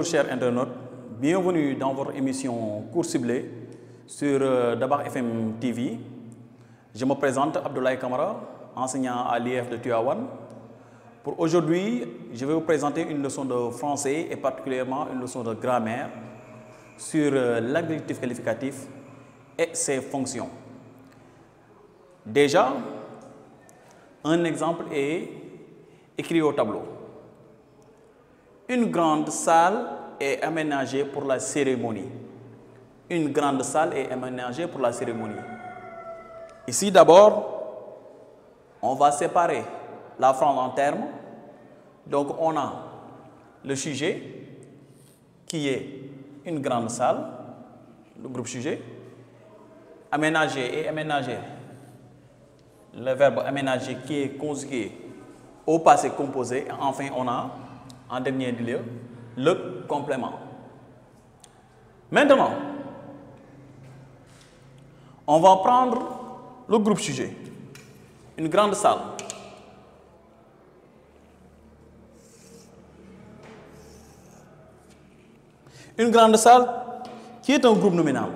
chers internautes, bienvenue dans votre émission Cours ciblé sur Dabakh FM TV. Je me présente Abdoulaye Kamara, enseignant à l'IEF de Tivaouane. Pour aujourd'hui, je vais vous présenter une leçon de français et particulièrement une leçon de grammaire sur l'adjectif qualificatif et ses fonctions. Déjà, un exemple est écrit au tableau. Une grande salle est aménagée pour la cérémonie. Une grande salle est aménagée pour la cérémonie. Ici d'abord, on va séparer la phrase en termes. Donc on a le sujet qui est une grande salle, le groupe sujet. Aménager et aménager. Le verbe aménager qui est conjugué au passé composé. Et enfin, on a en dernier lieu le complément. Maintenant, on va prendre le groupe sujet, une grande salle. Une grande salle qui est un groupe nominal.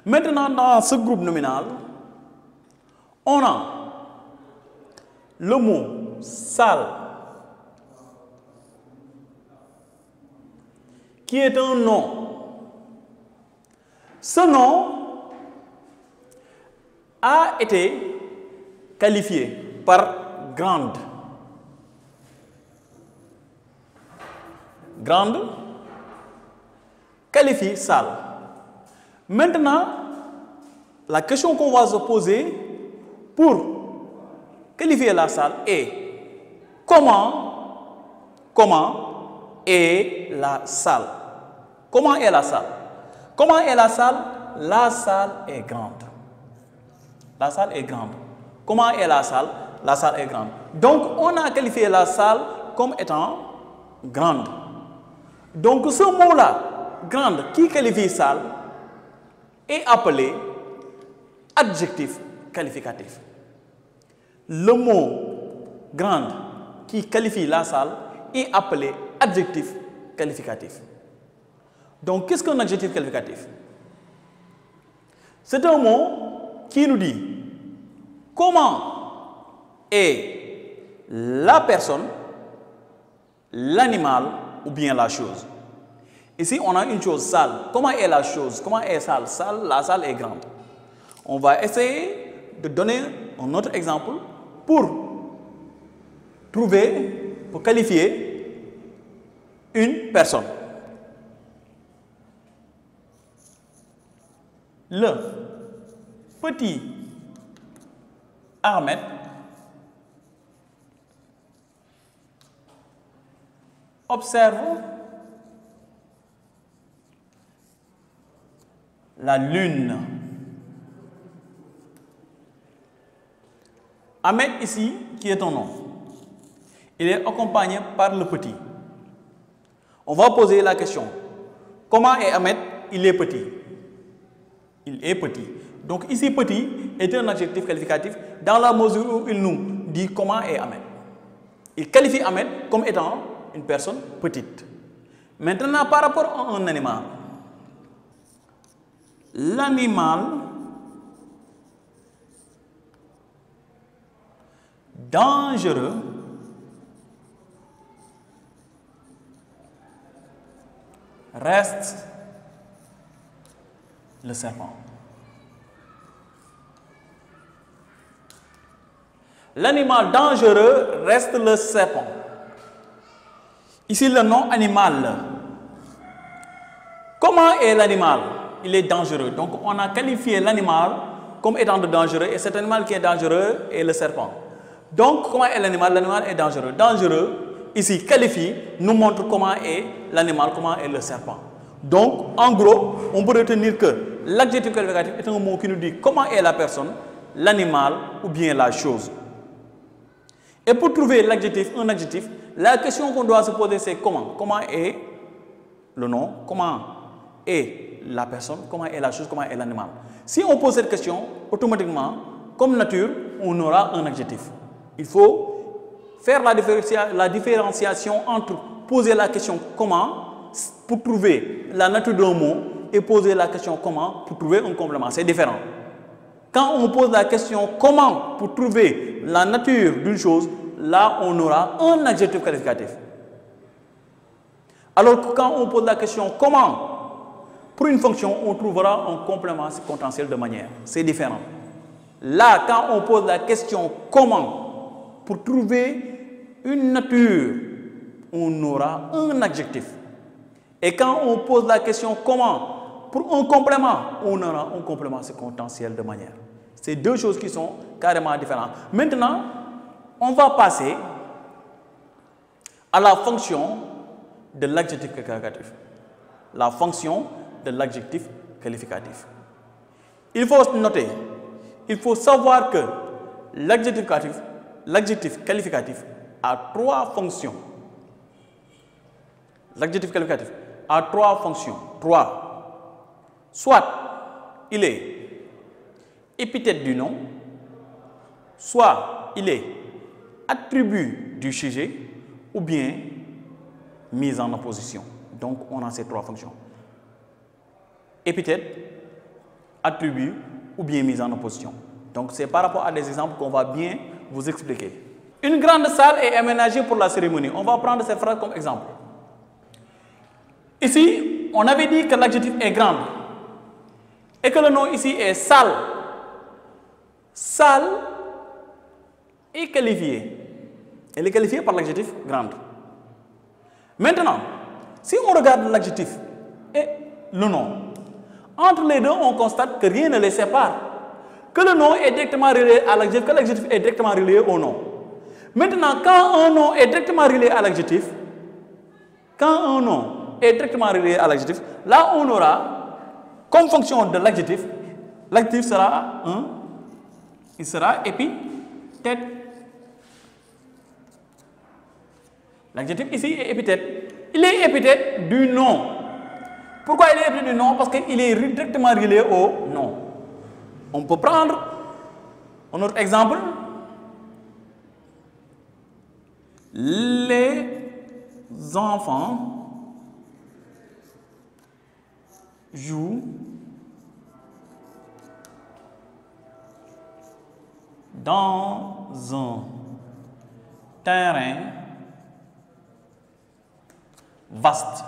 Maintenant, dans ce groupe nominal, on a le mot salle qui est un nom. Ce nom a été qualifié par grande. Grande qualifie salle. Maintenant, la question qu'on va se poser pour qualifier la salle est comment est la salle? Comment est la salle? Comment est la salle? La salle est grande. La salle est grande. Comment est la salle? La salle est grande. Donc, on a qualifié la salle comme étant grande. Donc, ce mot-là, grande, qui qualifie salle, est appelé adjectif qualificatif. Le mot grande qui qualifie la salle est appelé adjectif qualificatif. Donc, qu'est-ce qu'un adjectif qualificatif? C'est un mot qui nous dit comment est la personne, l'animal ou bien la chose. Ici, on a une chose sale. Comment est la chose? Comment est sale? La salle est grande. On va essayer de donner un autre exemple pour qualifier une personne. Le petit Ahmed observe la lune. Ahmed ici, qui est ton nom, il est accompagné par le petit. On va poser la question. Comment est Ahmed? Il est petit. Il est petit. Donc ici, petit est un adjectif qualificatif dans la mesure où il nous dit comment est Ahmed. Il qualifie Ahmed comme étant une personne petite. Maintenant, par rapport à un animal, l'animal dangereux reste le serpent. L'animal dangereux reste le serpent. Ici, le nom animal. Comment est l'animal? Il est dangereux. Donc, on a qualifié l'animal comme étant dangereux et cet animal qui est dangereux est le serpent. Donc, comment est l'animal? L'animal est dangereux. Dangereux, ici, qualifie, nous montre comment est l'animal, comment est le serpent. Donc, en gros, on peut retenir que l'adjectif qualificatif est un mot qui nous dit comment est la personne, l'animal ou bien la chose. Et pour trouver l'adjectif, un adjectif, la question qu'on doit se poser, c'est comment? Comment est le nom? Comment est la personne? Comment est la chose? Comment est l'animal? Si on pose cette question, automatiquement, comme nature, on aura un adjectif. Il faut faire la différenciation entre poser la question comment, pour trouver la nature d'un mot et poser la question comment pour trouver un complément. C'est différent. Quand on pose la question comment pour trouver la nature d'une chose, là on aura un adjectif qualificatif. Alors que quand on pose la question comment pour une fonction, on trouvera un complément circonstanciel de manière. C'est différent. Là, quand on pose la question comment pour trouver une nature, on aura un adjectif. Et quand on pose la question comment pour un complément, on aura un complément circonstanciel de manière. C'est deux choses qui sont carrément différentes. Maintenant, on va passer à la fonction de l'adjectif qualificatif. La fonction de l'adjectif qualificatif. Il faut noter, il faut savoir que l'adjectif qualificatif a trois fonctions. L'adjectif qualificatif a trois fonctions. Trois. Soit il est épithète du nom, soit il est attribut du sujet, ou bien mise en opposition. Donc, on a ces trois fonctions. Épithète, attribut ou bien mise en opposition. Donc, c'est par rapport à des exemples qu'on va bien vous expliquer. Une grande salle est aménagée pour la cérémonie. On va prendre cette phrase comme exemple. Ici, on avait dit que l'adjectif est grande et que le nom ici est salle. Salle est qualifiée. Elle est qualifiée par l'adjectif grande. Maintenant, si on regarde l'adjectif et le nom, entre les deux, on constate que rien ne les sépare. Que le nom est directement relié à l'adjectif, que l'adjectif est directement relié au nom. Maintenant, quand un nom est directement relié à l'adjectif, là on aura, comme fonction de l'adjectif, l'adjectif sera il sera épithète. L'adjectif ici est épithète. Il est épithète du nom. Pourquoi il est épithète du nom? Parce qu'il est directement relié au nom. On peut prendre un autre exemple. Les enfants jouent dans un terrain vaste.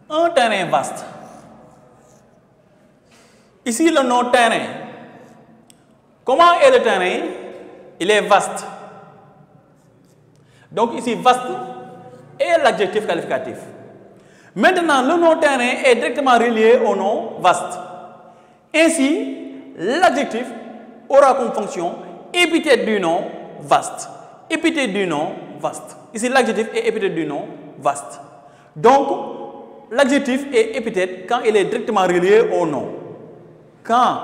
Un terrain vaste. Ici, le nom terrain. Comment est le terrain? Il est vaste. Donc ici, vaste est l'adjectif qualificatif. Maintenant, le nom terrain est directement relié au nom vaste. Ainsi, l'adjectif aura comme fonction épithète du nom vaste. Épithète du nom vaste. Ici, l'adjectif est épithète du nom vaste. Donc, l'adjectif est épithète quand il est directement relié au nom. Quand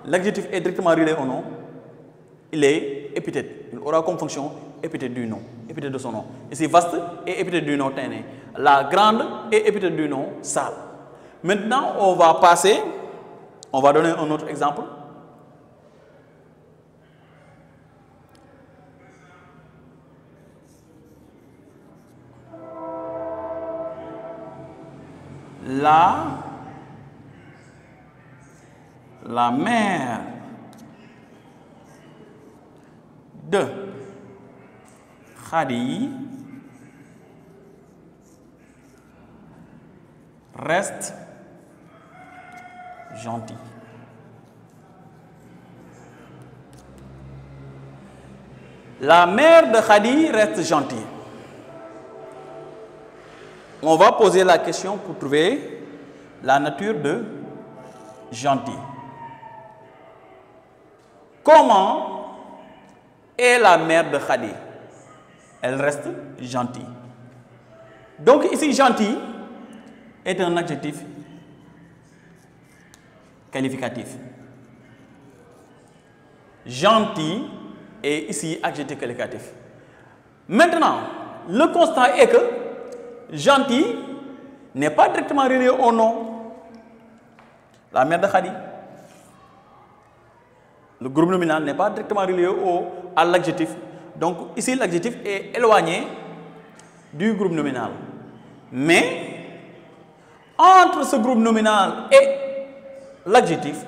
l'adjectif est directement relié au nom, il est épithète. Il aura comme fonction épithète du nom, épithète de son nom. Ici, vaste est épithète du nom terrain. La grande est épithète du nom salle. Maintenant, on va passer, on va donner un autre exemple. La mère de Khadi reste gentille. La mère de Khadi reste gentille. On va poser la question pour trouver la nature de gentil. Comment est la mère de Khadi? Elle reste gentille. Donc ici, gentil est un adjectif qualificatif. Gentil est ici adjectif qualificatif. Maintenant, le constat est que gentil n'est pas directement relié au nom. La mère de Khadi. Le groupe nominal n'est pas directement relié à l'adjectif. Donc ici, l'adjectif est éloigné du groupe nominal. Mais entre ce groupe nominal et l'adjectif,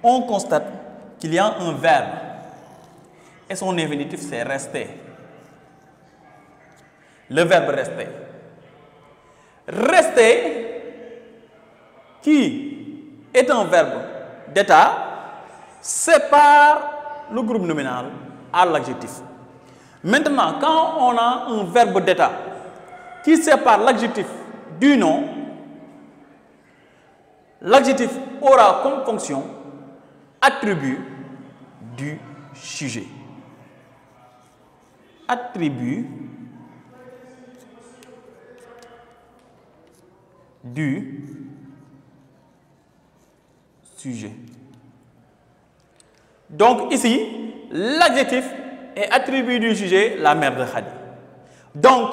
on constate qu'il y a un verbe. Et son infinitif, c'est rester. Le verbe rester. Rester, qui est un verbe d'état, sépare le groupe nominal à l'adjectif. Maintenant, quand on a un verbe d'état qui sépare l'adjectif du nom, l'adjectif aura comme fonction attribut du sujet. Attribut du sujet. Donc ici, l'adjectif est attribut du sujet, la mère de Khadi. Donc,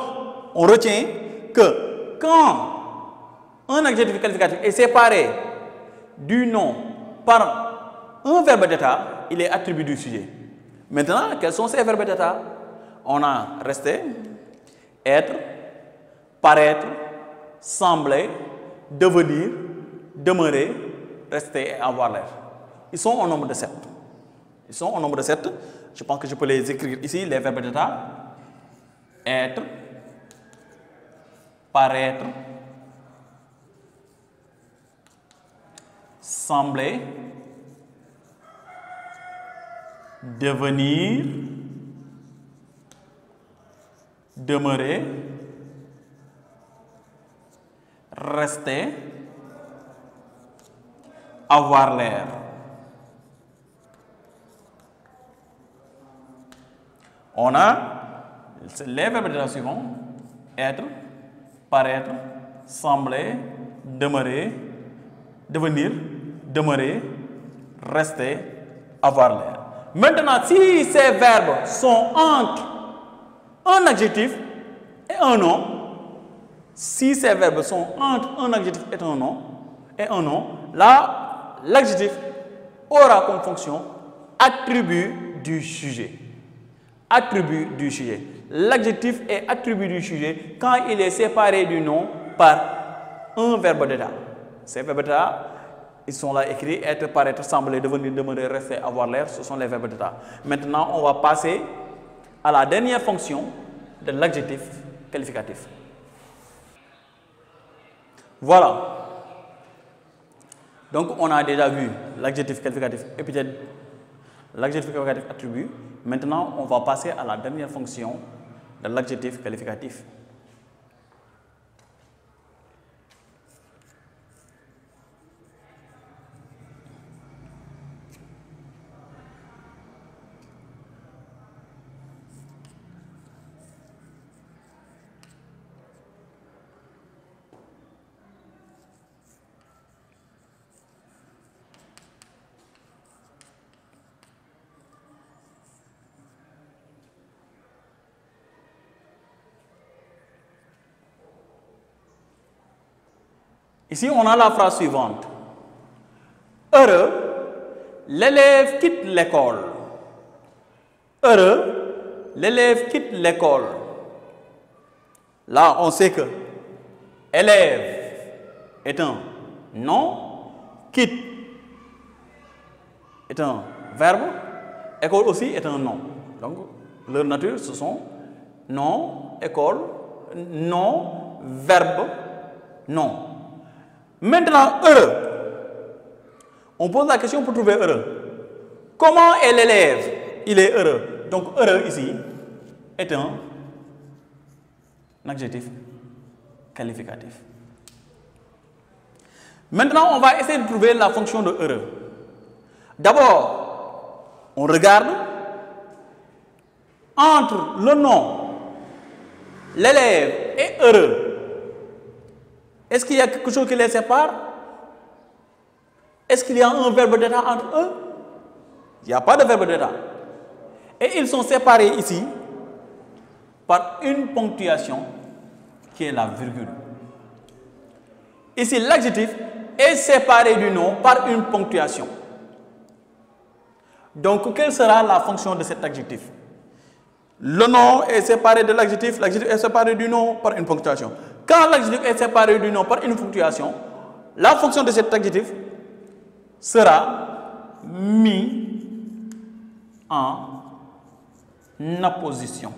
on retient que quand un adjectif qualificatif est séparé du nom par un verbe d'état, il est attribut du sujet. Maintenant, quels sont ces verbes d'état? On a rester, être, paraître, sembler, devenir, demeurer, rester et avoir l'air. Ils sont au nombre de 7. Ils sont au nombre de 7. Je pense que je peux les écrire ici, les verbes d'état. Être, paraître, sembler, devenir, demeurer, rester, avoir l'air. On a les verbes d'état suivants: être, paraître, sembler, demeurer, devenir, demeurer, rester, avoir l'air. Maintenant, si ces verbes sont entre un adjectif et un nom, si ces verbes sont entre un adjectif et un nom, là, l'adjectif aura comme fonction attribut du sujet. Attribut du sujet. L'adjectif est attribut du sujet quand il est séparé du nom par un verbe d'état. Ces verbes d'état, ils sont là écrits: être, paraître, sembler, devenir, demeurer, rester, avoir l'air. Ce sont les verbes d'état. Maintenant, on va passer à la dernière fonction de l'adjectif qualificatif. Voilà. Donc, on a déjà vu l'adjectif qualificatif épithète, l'adjectif qualificatif attribut. Maintenant, on va passer à la dernière fonction de l'adjectif qualificatif. Ici, on a la phrase suivante. Heureux, l'élève quitte l'école. Heureux, l'élève quitte l'école. Là, on sait que élève est un nom, quitte est un verbe, école aussi est un nom. Donc, leur nature, ce sont nom, école, nom, verbe, nom. Maintenant, heureux. On pose la question pour trouver heureux. Comment est l'élève? Il est heureux. Donc, heureux ici est un adjectif qualificatif. Maintenant, on va essayer de trouver la fonction de heureux. D'abord, on regarde entre le nom, l'élève et heureux. Est-ce qu'il y a quelque chose qui les sépare? Est-ce qu'il y a un verbe d'état entre eux? Il n'y a pas de verbe d'état. Et ils sont séparés ici par une ponctuation qui est la virgule. Ici, l'adjectif est séparé du nom par une ponctuation. Donc, quelle sera la fonction de cet adjectif? Le nom est séparé de l'adjectif est séparé du nom par une ponctuation. Quand l'adjectif est séparé du nom par une ponctuation, la fonction de cet adjectif sera mis en apposition.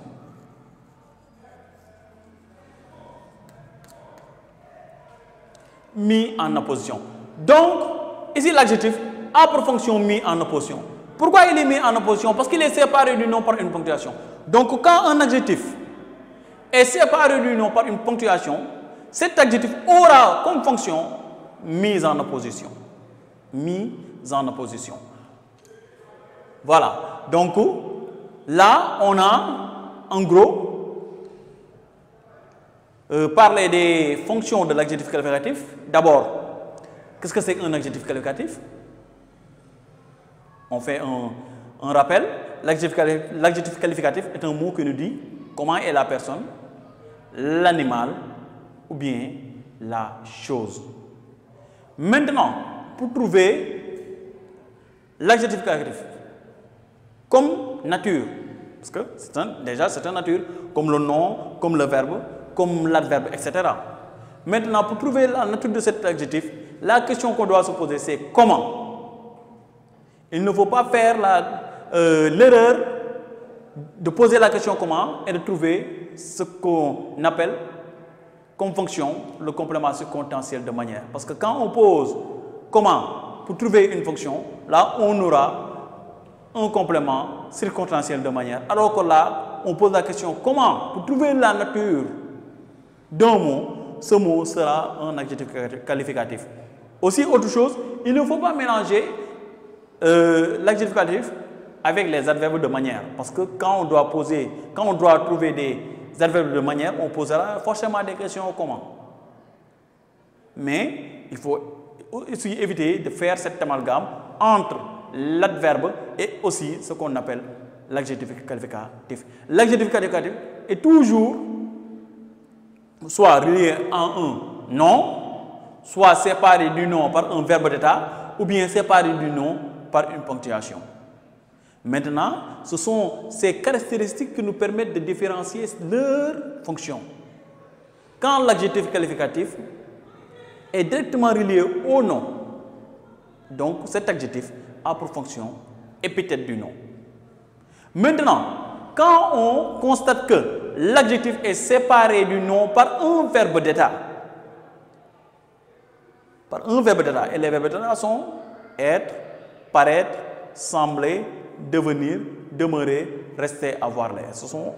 Mis en opposition. Donc, ici l'adjectif a pour fonction mis en opposition. Pourquoi il est mis en opposition? Parce qu'il est séparé du nom par une ponctuation. Donc, quand un adjectif est séparé du nom par une ponctuation, cet adjectif aura comme fonction mise en opposition. Mise en opposition. Voilà. Donc, là, on a, en gros, parler des fonctions de l'adjectif qualificatif. D'abord, qu'est-ce que c'est qu'un adjectif qualificatif? On fait un rappel. L'adjectif qualificatif est un mot qui nous dit comment est la personne, l'animal ou bien la chose. Maintenant, pour trouver l'adjectif qualificatif comme nature, parce que déjà c'est une nature, comme le nom, comme le verbe, comme l'adverbe, etc. Maintenant, pour trouver la nature de cet adjectif, la question qu'on doit se poser, c'est comment. Il ne faut pas faire l'erreur de poser la question comment et de trouver ce qu'on appelle comme fonction le complément circonstanciel de manière. Parce que quand on pose comment pour trouver une fonction, là on aura un complément circonstanciel de manière. Alors que là, on pose la question comment pour trouver la nature d'un mot, ce mot sera un adjectif qualificatif. Aussi, autre chose, il ne faut pas mélanger l'adjectif qualificatif avec les adverbes de manière. Parce que quand on doit trouver des adverbes de manière, on posera forcément des questions comment. Mais il faut aussi éviter de faire cet amalgame entre l'adverbe et aussi ce qu'on appelle l'adjectif qualificatif. L'adjectif qualificatif est toujours soit relié en un nom, soit séparé du nom par un verbe d'état, ou bien séparé du nom par une ponctuation. Maintenant, ce sont ces caractéristiques qui nous permettent de différencier leurs fonctions. Quand l'adjectif qualificatif est directement relié au nom, donc cet adjectif a pour fonction épithète du nom. Maintenant, quand on constate que l'adjectif est séparé du nom par un verbe d'état, et les verbes d'état sont être, paraître, sembler, devenir, demeurer, rester, avoir l'air. Ce sont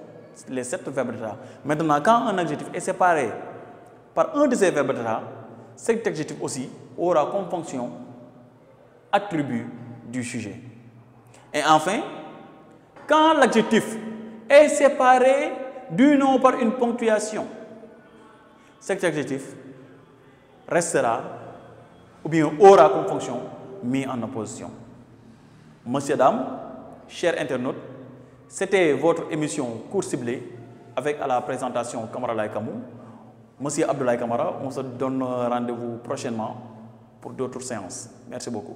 les 7 verbes d'état. Maintenant, quand un adjectif est séparé par un de ces verbes d'état, cet adjectif aussi aura comme fonction attribut du sujet. Et enfin, quand l'adjectif est séparé du nom par une ponctuation, cet adjectif restera ou bien aura comme fonction mis en opposition. Monsieur, dames, chers internautes, c'était votre émission Cours ciblé avec à la présentation Kamara Laye Kamou. Monsieur Abdoulaye Kamara, on se donne rendez-vous prochainement pour d'autres séances. Merci beaucoup.